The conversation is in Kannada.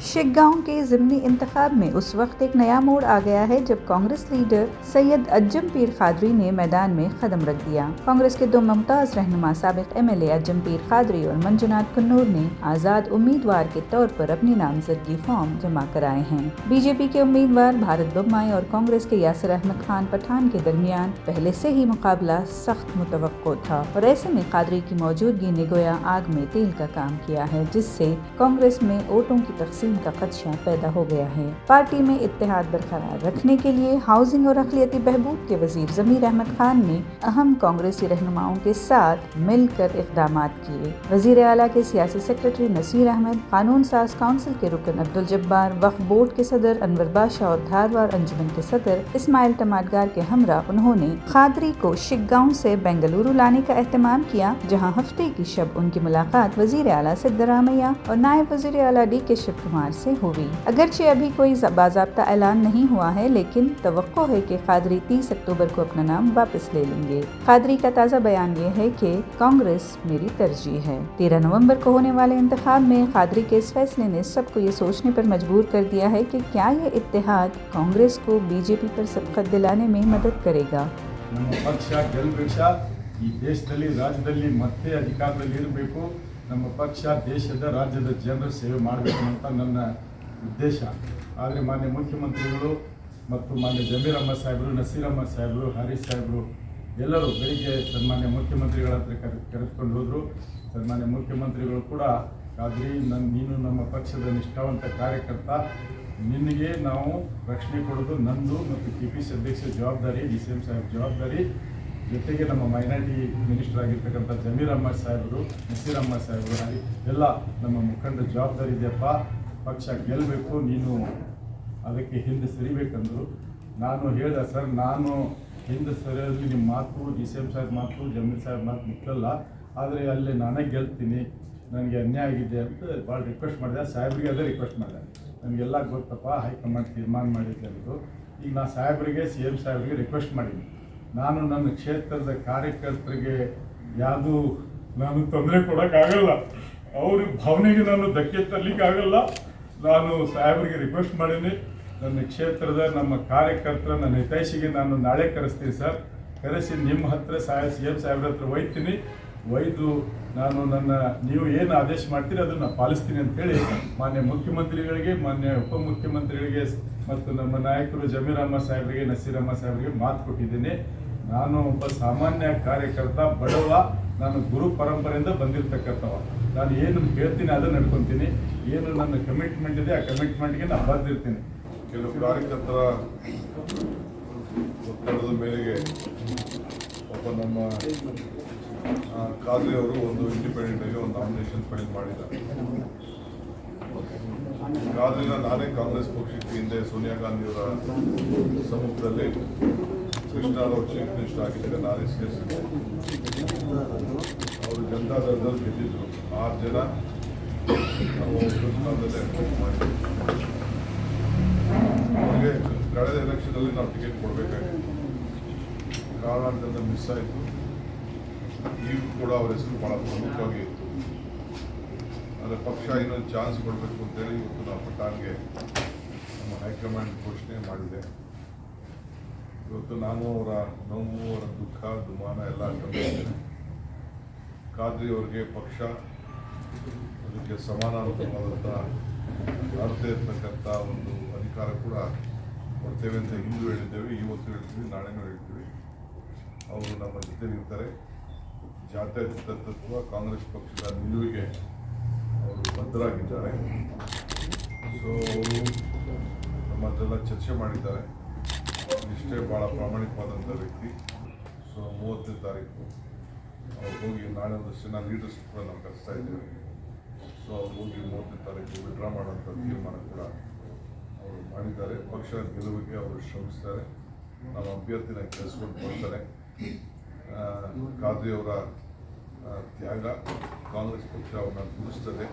शिग्गांव के ज़िमनी इंतखाब में उस वक्त एक नया मोड़ आ गया है जब कांग्रेस लीडर सैयद अज्जम पीर कादरी ने मैदान में कदम रख दिया। कांग्रेस के दो मुमताज़ रहनुमा साबिक MLA अज्जम पीर कादरी और मंजुनाथ कुन्नूर ने आज़ाद उम्मीदवार के तौर पर अपनी नामजदगी फॉर्म जमा कराए हैं। बीजेपी के उम्मीदवार भारत बम्माई और कांग्रेस के यासिर अहमद खान पठान के दरमियान पहले से ही मुकाबला सख्त मुतवक्को था और ऐसे में कादरी की मौजूदगी ने गोया आग में तेल का काम किया है, जिससे कांग्रेस में वोटों की तकसीम का खदशा पैदा हो गया है। पार्टी में इत्तेहाद बरकरार रखने के लिए हाउसिंग और अक़लियती बहबूद के वजीर ज़मीर अहमद खान ने अहम कांग्रेसी रहनुमाओं के साथ मिलकर इक़दाम किए। वज़ीर आला के सियासी सेक्रेटरी नसीर अहमद, कानून साज काउंसिल के रुकन अब्दुल जब्बार, वक्फ बोर्ड के सदर अनवर बादशाह और धारवाड़ अंजुमन के सदर इस्माइल टमाटगार के हमरा उन्होंने कादरी को शिग्गांव से बेंगलुरु लाने का एहतमाम किया, जहाँ हफ्ते की शब उनकी मुलाकात वज़ीर आला सिद्दरामैया और नायब वज़ीर आला DK शिव कुमार से हुई। अगरचे अभी कोई बाज़ाब्ता ऐलान नहीं हुआ है, लेकिन तवक्को है कि कादरी 30 अक्टूबर को अपना नाम वापस ले लेंगे। कादरी का ताज़ा बयान ये है कि कांग्रेस मेरी तरजीह है। 13 नवंबर को होने वाले इंतखाब में कादरी के इस फैसले ने सबको ये सोचने पर मजबूर कर दिया है कि क्या ये इत्तेहाद कांग्रेस को BJP पर सबकत दिलाने में मदद करेगा। ನಮ್ಮ ಪಕ್ಷ ಗೆಲ್ಲಬೇಕು, ಈ ದೇಶದಲ್ಲಿ ರಾಜ್ಯದಲ್ಲಿ ಮತ್ತೆ ಅಧಿಕಾರದಲ್ಲಿ ಇರಬೇಕು, ನಮ್ಮ ಪಕ್ಷ ದೇಶದ ರಾಜ್ಯದ ಜನರ ಸೇವೆ ಮಾಡಬೇಕು ಅಂತ ನನ್ನ ಉದ್ದೇಶ. ಆದರೆ ಮಾನ್ಯ ಮುಖ್ಯಮಂತ್ರಿಗಳು ಮತ್ತು ಮಾನ್ಯ ಜಮೀರ್ ಅಹಮದ್ ಸಾಹೇಬರು, ನಸೀರ್ ಅಹಮದ್ ಸಾಹೇಬರು, ಹರೀಶ್ ಸಾಹೇಬರು ಎಲ್ಲರೂ ಬೆಳಿಗ್ಗೆ ಸನ್ಮಾನ್ಯ ಮುಖ್ಯಮಂತ್ರಿಗಳ ಹತ್ರ ಕರೆದುಕೊಂಡು ಹೋದರು. ಸನ್ಮಾನ್ಯ ಮುಖ್ಯಮಂತ್ರಿಗಳು ಕೂಡ ಕಾದ್ರಿ ನೀನು ನಮ್ಮ ಪಕ್ಷದ ನಿಷ್ಠಾವಂತ ಕಾರ್ಯಕರ್ತ, ನಿನಗೆ ನಾವು ರಕ್ಷಣೆ ಕೊಡೋದು ನಂದು ಮತ್ತು KPC ಅಧ್ಯಕ್ಷ ಜವಾಬ್ದಾರಿ, DCM ಸಾಹೇಬ್ ಜವಾಬ್ದಾರಿ, ಜೊತೆಗೆ ನಮ್ಮ ಮೈನಾರಿಟಿ ಮಿನಿಸ್ಟರ್ ಆಗಿರ್ತಕ್ಕಂಥ ಜಮೀರ್ ಅಹಮದ್ ಸಾಹೇಬರು, ನಸೀರ್ ಅಹಮದ್ ಸಾಹೇಬರು ಎಲ್ಲ ನಮ್ಮ ಮುಖಂಡ ಜವಾಬ್ದಾರಿ ಇದೆಯಪ್ಪ, ಪಕ್ಷ ಗೆಲ್ಲಬೇಕು, ನೀನು ಅದಕ್ಕೆ ಹಿಂದೆ ಸರಿಬೇಕಂದ್ರು. ನಾನು ಹೇಳಿದೆ, ಸರ್ ನಾನು ಹಿಂದೆ ಸರಿಯಲ್ಲಿ ನಿಮ್ಮ ಮಾತು, DCM ಸಾಹೇಬ್ ಮಾತು, ಜಮೀರ್ ಸಾಹೇಬ್ ಮಾತು ಮುಟ್ಟಲ್ಲ, ಆದರೆ ಅಲ್ಲಿ ನಾನೇ ಗೆಲ್ತೀನಿ, ನನಗೆ ಅನ್ಯಾಯ ಆಗಿದೆ ಅಂತ ಭಾಳ ರಿಕ್ವೆಸ್ಟ್ ಮಾಡಿದೆ. ಸಾಹೇಬ್ರಿಗೆ ಅದೇ ರಿಕ್ವೆಸ್ಟ್ ಮಾಡಿದೆ, ನನಗೆಲ್ಲ ಗೊತ್ತಪ್ಪ, ಹೈಕಮಾಂಡ್ ತೀರ್ಮಾನ ಮಾಡಿದ್ದೆ ಅಂದರು. ಈಗ ನಾನು ಸಾಹೇಬರಿಗೆ CM ಸಾಹೇಬರಿಗೆ ರಿಕ್ವೆಸ್ಟ್ ಮಾಡಿದ್ದೀನಿ, ನಾನು ನನ್ನ ಕ್ಷೇತ್ರದ ಕಾರ್ಯಕರ್ತರಿಗೆ ಯಾವುದೂ ನಾನು ತೊಂದರೆ ಕೊಡೋಕ್ಕಾಗಲ್ಲ, ಅವ್ರ ಭಾವನೆಗೆ ನಾನು ಧಕ್ಕೆ ತರಲಿಕ್ಕಾಗಲ್ಲ. ನಾನು ಸಾಹೇಬರಿಗೆ ರಿಕ್ವೆಸ್ಟ್ ಮಾಡೀನಿ, ನನ್ನ ಕ್ಷೇತ್ರದ ನಮ್ಮ ಕಾರ್ಯಕರ್ತರ ನನ್ನ ಹಿತೈಷಿಗೆ ನಾನು ನಾಳೆ ಕರೆಸ್ತೀನಿ ಸರ್, ಕರೆಸಿ ನಿಮ್ಮ ಹತ್ರ CM ಸಾಹೇಬ್ರ ಹತ್ರ ಒಯ್ತೀನಿ, ಒಯ್ದು ನಾನು ನೀವು ಏನು ಆದೇಶ ಮಾಡ್ತೀರಿ ಅದನ್ನು ಪಾಲಿಸ್ತೀನಿ ಅಂಥೇಳಿ ಮಾನ್ಯ ಮುಖ್ಯಮಂತ್ರಿಗಳಿಗೆ, ಮಾನ್ಯ ಉಪಮುಖ್ಯಮಂತ್ರಿಗಳಿಗೆ ಮತ್ತು ನಮ್ಮ ನಾಯಕರು ಜಮೀರ್ ಅಹಮದ್ ಸಾಹೇಬರಿಗೆ, ನಸೀರ್ ಅಹಮದ್ ಸಾಹೇಬರಿಗೆ ಮಾತು ಕೊಟ್ಟಿದ್ದೀನಿ. ನಾನು ಒಬ್ಬ ಸಾಮಾನ್ಯ ಕಾರ್ಯಕರ್ತ, ಬಡವ, ನಾನು ಗುರು ಪರಂಪರೆಯಿಂದ ಬಂದಿರತಕ್ಕಂಥವ, ನಾನು ಏನು ಹೇಳ್ತೀನಿ ಅದನ್ನು ನಡ್ಕೊತೀನಿ, ಏನು ನನ್ನ ಕಮಿಟ್ಮೆಂಟ್ ಇದೆ ಆ ಕಮಿಟ್ಮೆಂಟ್ಗೆ ನಾನು ಬಂದಿರ್ತೀನಿ. ಕೆಲವು ಕಾರ್ಯಕರ್ತರ ಒತ್ತಡದ ಮೇರೆಗೆ ಒಬ್ಬ ನಮ್ಮ ಕಾದ್ರಿ ಅವರು ಒಂದು ಇಂಡಿಪೆಂಡೆಂಟ್ ಆಗಿ ಒಂದು ನಾಮಿನೇಷನ್ ಫೈಲ್ ಮಾಡಿದ್ದಾರೆ. ಕಾದ್ರಿನ ನಾನೇ ಕಾಂಗ್ರೆಸ್ ಪಕ್ಷಕ್ಕೆ ಹಿಂದೆ ಸೋನಿಯಾ ಗಾಂಧಿಯವರ ಸಮ್ಮುಖದಲ್ಲಿ ಕೃಷ್ಣರಾವ್ ಚೀಫ್ ಮಿನಿಸ್ಟರ್ ಆಗಿದ್ದರೆ ನಾನೇ ಸೇರಿಸಿದ್ದೆ. ಅವರು ಜನತಾದಳದಲ್ಲಿ ಗೆದ್ದಿದ್ರು. 6 ಜನ ನಾವು ಕೃಷ್ಣದಲ್ಲಿ ಮಾಡಿದ್ವಿ. ಅವರಿಗೆ ಕಳೆದ ಎಲೆಕ್ಷನಲ್ಲಿ ನಾವು ಟಿಕೆಟ್ ಕೊಡಬೇಕಾಗಿತ್ತು, ಕಾರಣಾಂತರದಿಂದ ಮಿಸ್ ಆಯಿತು. ಈಗ ಕೂಡ ಅವರ ಹೆಸರು ಭಾಳ ಪ್ರಮುಖವಾಗಿ ಇತ್ತು. ಆದರೆ ಪಕ್ಷ ಇನ್ನೊಂದು ಚಾನ್ಸ್ ಕೊಡಬೇಕು ಅಂತೇಳಿ ಇವತ್ತು ನಾವು ಪಠಾಣ್ಗೆ ನಮ್ಮ ಹೈಕಮಾಂಡ್ ಘೋಷಣೆ ಮಾಡಿದೆ. ಇವತ್ತು ನಾನು ಅವರ ನೋವು, ಅವರ ದುಃಖ, ದುಮಾನ ಎಲ್ಲ ಗಮನಿಸ್ತೇನೆ. ಕಾದ್ರಿ ಅವರಿಗೆ ಪಕ್ಷ ಅದಕ್ಕೆ ಸಮಾನಾಂತರವಾದಂಥ ಅರ್ಥ ಇರ್ತಕ್ಕಂಥ ಒಂದು ಅಧಿಕಾರ ಕೂಡ ಕೊಡ್ತೇವೆ ಅಂತ ಹಿಂದೂ ಹೇಳಿದ್ದೇವೆ, ಇವತ್ತು ಹೇಳ್ತೀವಿ, ನಾಳೆನೂ ಹೇಳ್ತೀವಿ. ಅವರು ನಮ್ಮ ಜೊತೆಗಿರ್ತಾರೆ. ಜಾತ್ಯತೀತ ತತ್ವ ಕಾಂಗ್ರೆಸ್ ಪಕ್ಷದ ನಿಲುವಿಗೆ ಅವರು ಬದ್ಧರಾಗಿದ್ದಾರೆ. ಸೊ ಅವರು ನಮ್ಮ ಹತ್ರೆಲ್ಲ ಚರ್ಚೆ ಮಾಡಿದ್ದಾರೆ. ಇಷ್ಟೇ ಭಾಳ ಪ್ರಾಮಾಣಿಕವಾದಂಥ ವ್ಯಕ್ತಿ. ಸೊ 30ನೇ ತಾರೀಕು ಅವ್ರು ಹೋಗಿ, ನಾಳೆ ಒಂದಷ್ಟು ಜನ ಲೀಡರ್ಸ್ ಕೂಡ ನಾವು ಕರೆಸ್ತಾ ಇದ್ದೇವೆ. ಸೊ ಅವ್ರು ಹೋಗಿ 30ನೇ ತಾರೀಕು ವಿಡ್ರಾ ಮಾಡೋಂಥ ತೀರ್ಮಾನ ಕೂಡ ಅವರು ಮಾಡಿದ್ದಾರೆ. ಪಕ್ಷ ಗೆಲುವಿಗೆ ಅವರು ಶ್ರಮಿಸ್ತಾರೆ. ನಮ್ಮ ಅಭ್ಯರ್ಥಿನ ಕೆಲಸವನ್ನು ಕೊಡ್ತಾರೆ. ಕಾದ್ರಿ ಅವರ ತ್ಯಾಗ ಕಾಂಗ್ರೆಸ್ ಪಕ್ಷ ಅವ್ರನ್ನ ಗುರುಸ್ತದೆ.